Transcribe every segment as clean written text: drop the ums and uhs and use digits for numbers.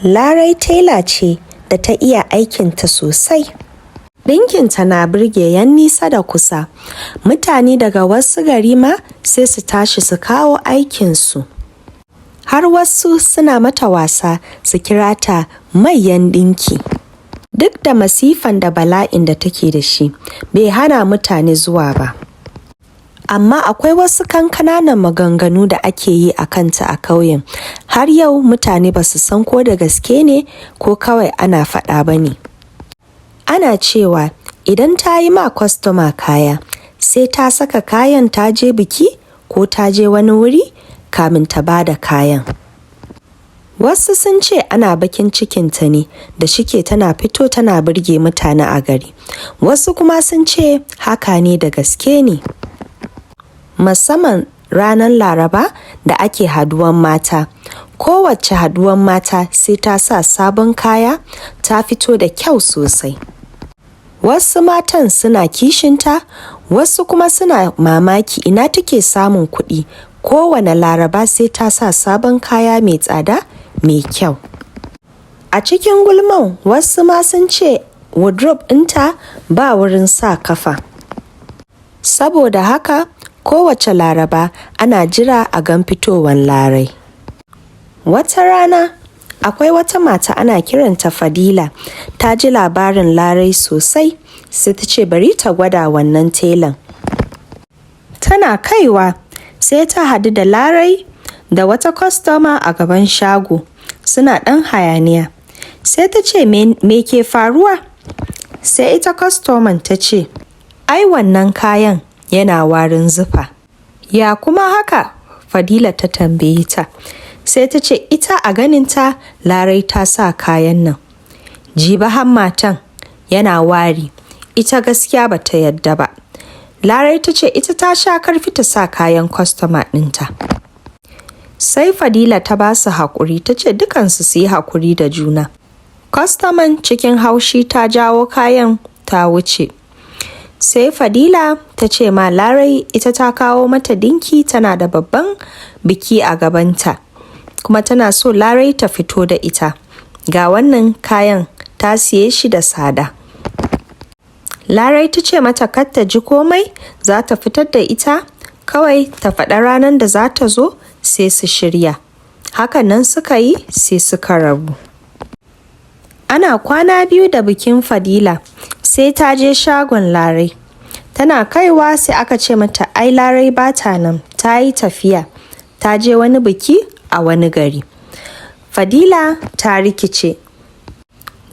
Larai tela ce da ta iya aikinta sosai. Ɗinkinta na burge 'yan nisa da kusa. Mutane daga wasu gari ma sai su tashi su kawo aikinsu. Har wasu suna mata wasa su kira ta mayan ɗinki. Duk da masifan da bala'in da take da shi, bai hana mutane zuwa ba. Amma akwai wasu kankananan maganganu da ake yi a kanta a ƙauyen. Har yau mutane ba su san ko da gaske ne ko kawai ana faɗa ba ne. Ana cewa idan ta yi ma kwastoma kaya, sai ta saka kayan ta je biki ko ta je wani wuri kamin ta ba da kayan. Wasu sun ce ana bakin cikinta ne da shike tana fito tana burge mutane a gari. Wasu kuma sun ce haka ne da gaske ne. Musamman ranar Laraba da ake haduwan mata. Kowace haduwan mata sai ta sa sabon kaya ta fito da kyau sosai. Wasu matan suna kishinta, wasu kuma suna mamaki ina take samun kuɗi. Kowane Laraba sai ta sa sabon kaya mai tsada mai kyau. A cikin gulman wasu ma sun ce wardrobe ɗinta ba wurin sa kafa. Saboda haka kowace Laraba ana jira a gan fitowar Larai. Wata rana akwai wata mata ana kiranta Fadila, ta ji labarin Larai sosai sai ta ce bari ta gwada wannan telan. Tana kaiwa sai ta hadu da Larai da wata kwastoma a gaban shago suna ɗan hayaniya. Sai ta ce me ke faruwa? Sai ita kwastoman ta ce ai wannan kayan yana warin zufa. Ya kuma haka? Fadila ta tambaye ta. Sai ta ce ita a ganinta Larai ta sa kayan nan. Jiba hammatan yana wari. Ita gaskiya ba ta yadda ba. Larai ta ce ita ta sha karfi ta sa kayan kwastoma ɗinta. Sai Fadila ta ba su haƙuri ta ce dukansu su yi haƙuri da juna. Kwastoman cikin haushi ta jawo kayan ta wuce. Sai Fadila ta ce ma Larai ita ta kawo mata dinki tana da babban biki a gabanta. Kuma tana so Larai ta fito da ita. Ga wannan kayan ta siye shi da tsada. Larai ta ce mata kar ta ji komai, za ta fitar da ita, kawai ta faɗa ranar da za ta zo sai su shirya. Hakan nan suka yi sai suka rabu. Ana kwana biyu da bikin Fadila sai ta je shagon Larai. Tana kaiwa sai aka ce mata ai Larai ba ta nan, ta yi tafiya, ta je wani biki a wani gari. Fadila ta rikice.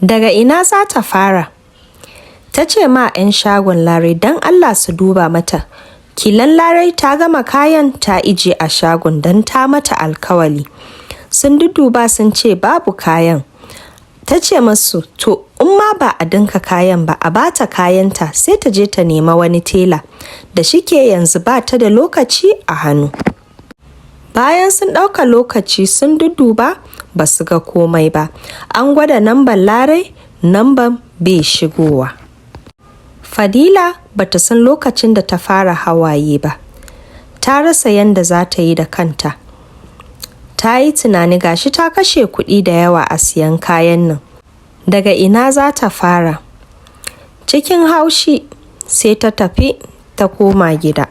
Daga ina za ta fara? Ta ce ma 'yan shagon Larai don Allah su duba mata. Kilan Larai ta gama kayan ta ije a shagon don ta mata alkawali. Sun duduba sun ce babu kayan. Ta ce masu to in ma ba a dinka kayan ba a bata kayanta sai ta je ta nema wani tela da shike yanzu ba ta da lokaci a hannu. Bayan sun ɗauka lokaci sun duduba ba su ga komai ba. An gwada namban Larai, namban bai shigowa. Fadila bata san lokacin da ta fara hawaye ba. Ta rasa yanda za ta yi da kanta. Ta yi tunani gashi ta kashe kuɗi da yawa a siyan kayan nan. Daga ina za ta fara? Cikin haushi sai ta tafi ta koma gida.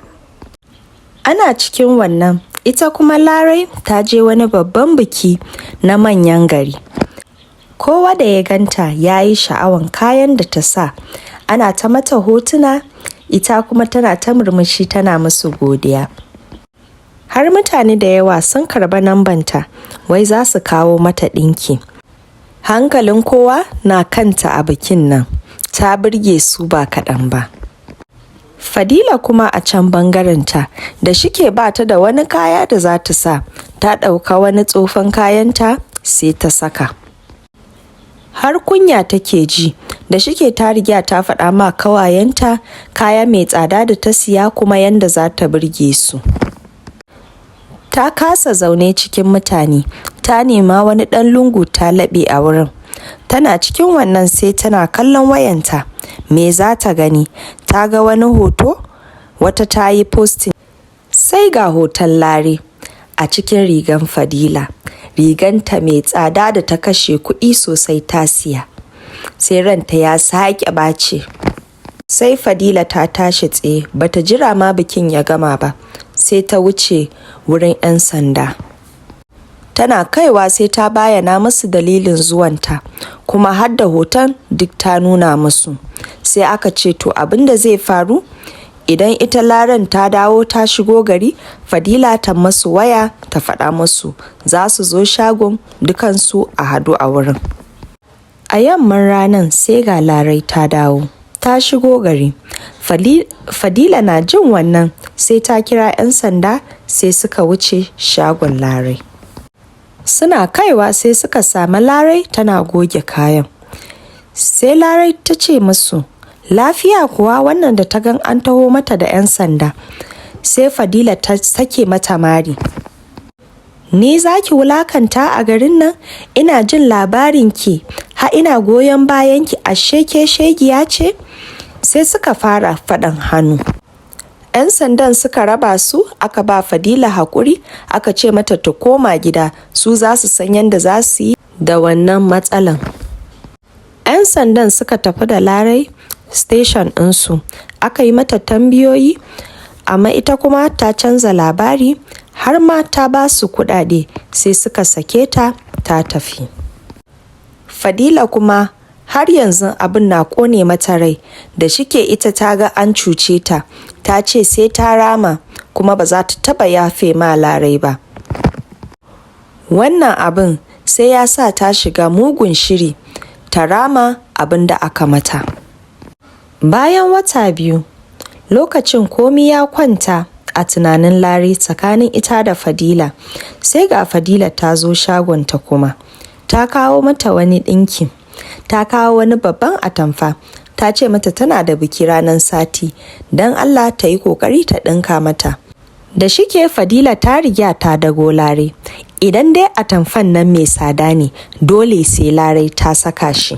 Ana cikin wannan, ita kuma Larai ta je wani babban biki na manyan gari. Kowa da ya ganta ya yi sha'awan kayan da ta sa. Ana ta mata hotuna, ita kuma tana ta murmushi tana musu godiya. Har mutane da yawa sun karba nambanta, wai za su kawo mata ɗinki. Hankalin kowa na kanta a bikin nan, ta burge su ba kaɗan ba. Fadila kuma a can bangarenta, da shike ba ta da wani kaya da za ta sa, ta ɗauka wani tsofan kayanta sai ta saka. Har kunya take ji, da shike ta riga ta faɗa ma kawayenta kaya mai tsada da ta siya kuma yanda za ta burge su. Ta kasa zaune cikin mutane, ta nema wani ɗan lungu ta laɓe a wurin. Tana cikin wannan sai tana kallon wayanta. Me za ta gani? Ta ga wani hoto, wata ta yi posting. Sai ga hoton Lare a cikin rigan Fadila. riganta mai tsada da ta kashe kuɗi sosai ta siya. Sai ranta ya sake ɓace. Sai Fadila ta tashi tsaye, bata jira ma bikin ya gama ba, sai ta wuce wurin 'yan sanda. Tana kaiwa sai ta bayyana musu dalilin zuwanta, kuma har da hoton duk ta nuna musu. Sai aka ce to abin da zai faru idan ita Laran ta dawo ta shigo gari, Fadila ta masu waya ta faɗa musu za su zo shagon dukansu a hadu a wurin. A yamman ranar sai ga Larai ta dawo, ta shigo gari. Fadila na jin wannan sai ta kira 'yan sanda sai suka wuce shagon Larai. Suna kaiwa sai suka sami Larai tana goge kayan. Sai Larai ta ce musu, lafiya kuwa wannan da ta gan an taho mata da 'yan sanda. Sai Fadila ta sake mata mari. Ni za ki wulakanta a garin nan? Ina jin labarin ki, ha ina goyon bayan ki, ashe ke shegiya ce? Sai suka fara faɗan hannu. 'Yan sandan suka raba su, aka ba Fadila haƙuri, aka ce mata ta koma gida, su za su san yadda za su yi da wannan matsalan. 'Yan sandan suka tafi da Larai station ɗinsu, aka yi mata tambayoyi, amma ita kuma ta canza labari, har ma ta ba su kuɗaɗe, sai suka sake ta ta tafi. Fadila kuma har yanzu abin na ƙone mata rai, da shike ita ta ga an cuce ta, ta ce sai ta rama, kuma ba za ta taɓa yafe ma Larai ba. Wannan abin sai ya sa ta shiga mugun shiri, ta rama abin da aka mata. Bayan wata 2, lokacin komi ya kwanta a tunanin Larai tsakanin ita da Fadila, sai ga Fadila ta zo shagonta kuma, ta kawo mata wani ɗinki, ta kawo wani babban atamfa, ta ce mata tana da biki ranar sati, don Allah ta yi ƙoƙari ta ɗinka mata. Da shike Fadila ta riga ta dago Larai, idan dai atamfan nan mai tsada ne, dole sai Larai ta saka shi.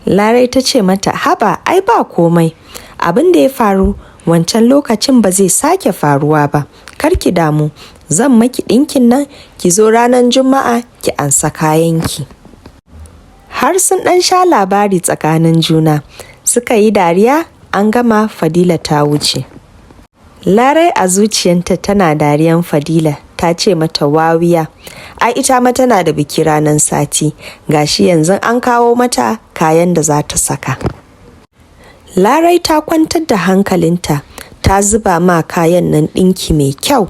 Larai ta ce mata, haba ai ba komai, abin da ya faru wancan lokacin ba zai sake faruwa ba, kar ki damu, zan maki ɗinkin nan, ki zo ranar Juma'a ki ansa kayanki. Har sun ɗan sha labari tsakanin juna, suka yi dariya, an gama Fadila ta wuce. Larai a zuciyanta tana dariyan Fadila, ta ce mata wawiya, ai ita ma tana da biki ranar sati, gashi yanzu an kawo mata kayan da za ta saka. Larai ta kwantar da hankalinta, ta zuba ma kayan nan ɗinki mai kyau,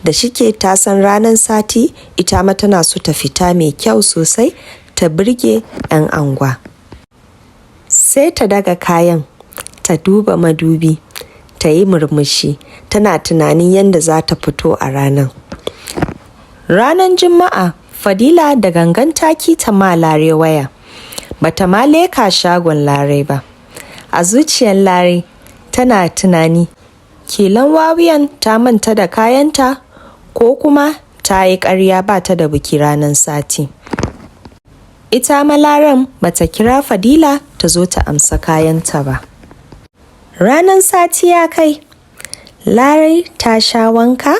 da shike ta san ranar sati ita ma tana so ta fita mai kyau sosai, ta birge 'yan angwa. Sai ta daga kayan, ta duba madubi, ta yi murmushi, tana tunanin yadda za ta fito a ranar. Ranar Juma'a, Fadila da gangan taki ta ma Larai waya, bata ma leka shagon Larai ba. A zuciyar Larai tana tunani, kilan wawiyan ta manta da kayanta, ko kuma ta yi ƙarya ba ta da biki ranar sati. Ita ma Laran bata kira Fadila ta zo ta amsa kayanta ba. Ranar sati ya kai, Larai ta sha wanka,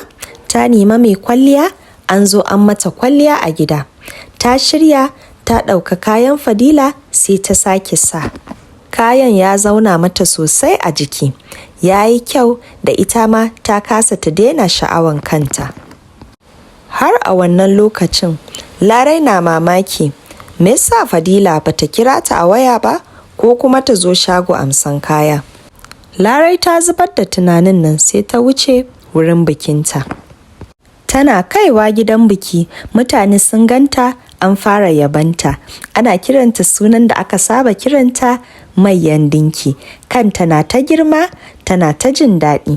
ta nema mai kwalliya, an zo an mata kwalliya a gida. Ta shirya, ta ɗauka kayan Fadila sai ta sake sa. Kayan ya zauna mata sosai a jiki, ya yi kyau, da ita ma ta kasa ta daina sha'awan kanta. Har a wannan lokacin, Larai na mamaki, me yasa Fadila bata kira ta a waya ba, ko kuma ta zo shago amsan kaya. Larai ta zubar da tunanin nan sai ta wuce wurin bikinta. Tana kaiwa gidan biki, mutane sun ganta, an fara yabanta, ana kiranta sunan da aka saba kiranta, Maiyan Dinki. Kanta na ta girma, tana ta jin daɗi.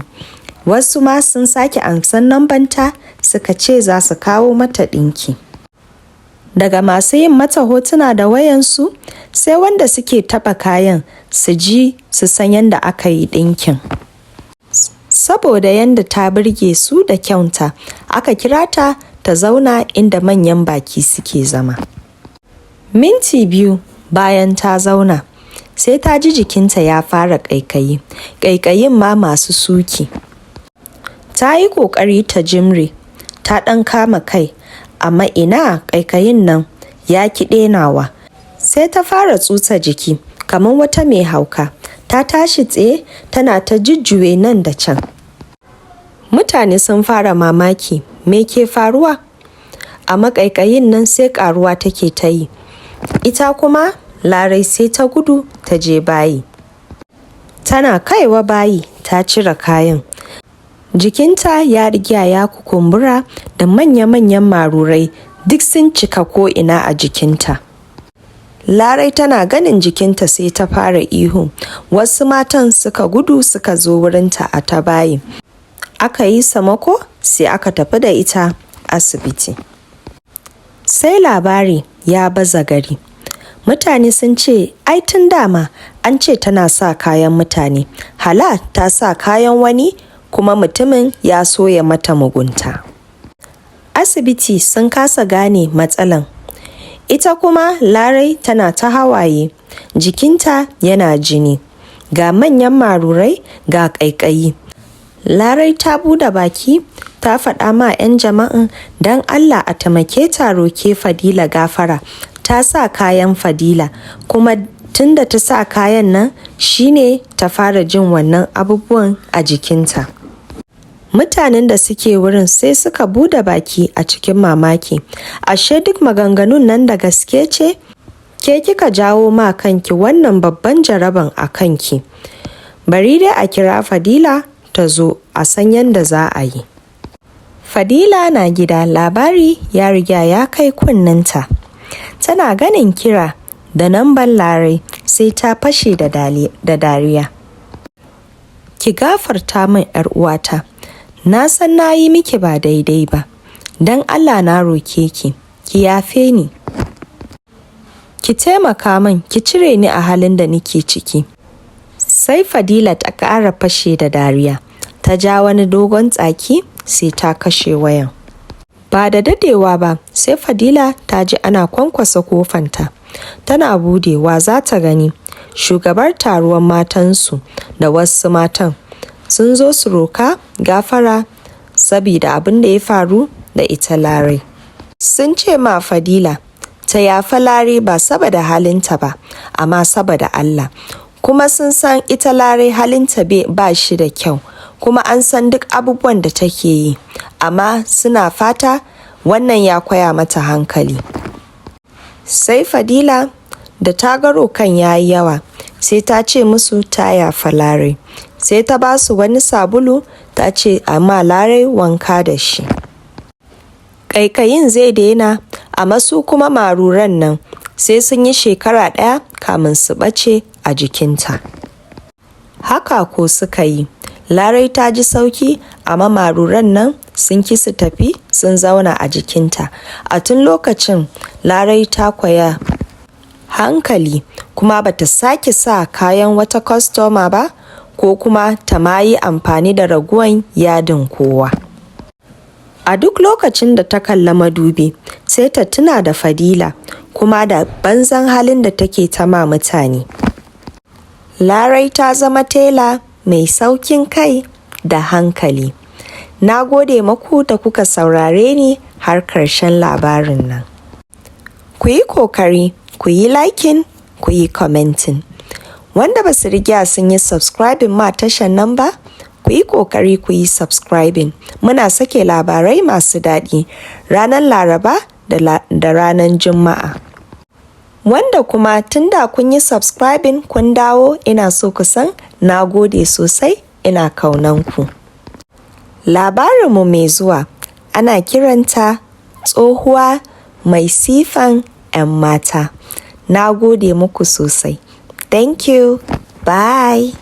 Wasu ma sun sake amsan nambanta, suka ce za su kawo mata ɗinki. Daga masu yin mata hotuna da wayansu, sai wanda suke taɓa kayan su ji su san yadda aka yi ɗinkin. Saboda yadda ta birge su da kyauta, aka kira ta ta zauna inda manyan baki suke zama. Minti 2 bayan ta zauna, sai ta ji jikinta ya fara ƙaiƙayi, ƙaiƙayin ma masu suki. Ta yi ƙoƙari ta jimre, ta ɗan kama kai, amma ina ƙaiƙayin nan ya ki ɗenawa. Sai ta fara tsutsa jiki kamar wata mai hauka, ta tashi tsaye tana ta jujjuye nan da can. Mutane sun fara mamaki, me ke faruwa? Amma ƙaiƙayin nan sai ƙaruwa take ta yi. Ita kuma Larai sai ta gudu ta je bayi. Tana kaiwa bayi ta cire kayan. Jikinta ya riga ya kukumbura da manya-manyan marurai duk sun cika ko'ina a jikinta. Larai tana ganin jikinta sai ta fara ihu. Wasu matan suka gudu suka zo wurinta a ta bayi. Aka yi samako sai aka tafi da ita asibiti. Sai labari ya baza gari. Mutane sun ce, ai tun dama an ce tana sa kayan mutane, hala ta sa kayan wani kuma mutumin ya so ya mata mugunta. Asibiti sun kasa gane matsalan. Ita kuma Larai tana ta hawaye, jikinta yana jini, ga manyan marurai ga ƙaiƙayi. Larai ta buɗe baki ta faɗa ma 'yan jama'in don Allah a taimake ta roke Fadila gafara. Ta sa kayan Fadila kuma tunda ta sa kayan nan shine ta fara jin wannan abubuwan a jikinta. Mutanen da suke wurin sai suka bude baki a cikin mamaki. Ashe duk maganganun nan da gaske ce? Ke kika jawo ma kanki wannan babban jaraban a kanki. Bari dai a kira Fadila ta zo a san yadda za a yi. Fadila na gida, labari ya riga ya kai kunninta. Tana ganin kira da namban Larai sai ta fashe da dariya. Ki gafarta min 'yar uwata, na san na yi miki ba daidai ba, don Allah na roke ki yafe ni. Ki taimaka min ki cire ni a halin da nake ciki. Sai Fadila ta ƙara fashe da dariya, ta ja wani dogon tsaki sai ta kashe wayan. Ba da dadewa ba sai Fadila ta ji ana kwankwasa kofanta. Tana budewa za ta gani shugabar taruwan matansu da wasu matan sun zo su roka gafara sabida abin da ya faru da ita Larai. Sun ce ma Fadila ta yafa Larai ba saboda halinta ba, amma saboda Allah. Kuma sun san ita Larai halinta ba shi da kyau, kuma an san duk abubuwan da take yi, amma suna fata wannan ya koya mata hankali. Sai Fadila da ta ga rokan yayi yawa sai ta ce musu ta yafa Larai. Sai ta ba su wani sabulu ta ce amma Larai wanka da shi. Ƙaiƙayin zai daina, amma su kuma maruran nan sai sun yi shekara 1 kamin su ɓace a jikinta. Haka ko suka yi. Larai ta ji sauki, amma maruran nan sun ki su tafi sun zauna a jikinta. A tun lokacin Larai ta koya hankali kuma bata sake sa kayan wata kwastoma ba ko kuma ta ma yi amfani da raguwan yadin kowa. A duk lokacin da ta kalla madubi sai ta tuna da Fadila kuma da banzan halin da take ta ma mutane. Larai ta zama tela mai saukin kai da hankali. Na gode maku da kuka saurare ni har ƙarshen labarin nan. Ku yi kokari, ku yi liking, ku yi commenting. Wanda ba su riga sun yi subscribing ma tashan nan ba, ku yi kokari ku yi subscribing. Muna sake labarai masu daɗi ranar Laraba da ranar Juma'a. Wanda kuma tunda kun yi subscribing kun dawo, ina so ku san na gode sosai, ina kaunanku. Labarinmu mai zuwa ana kiranta tsohuwa mai sifan 'yan mata. Na gode muku sosai. Thank you. Bye.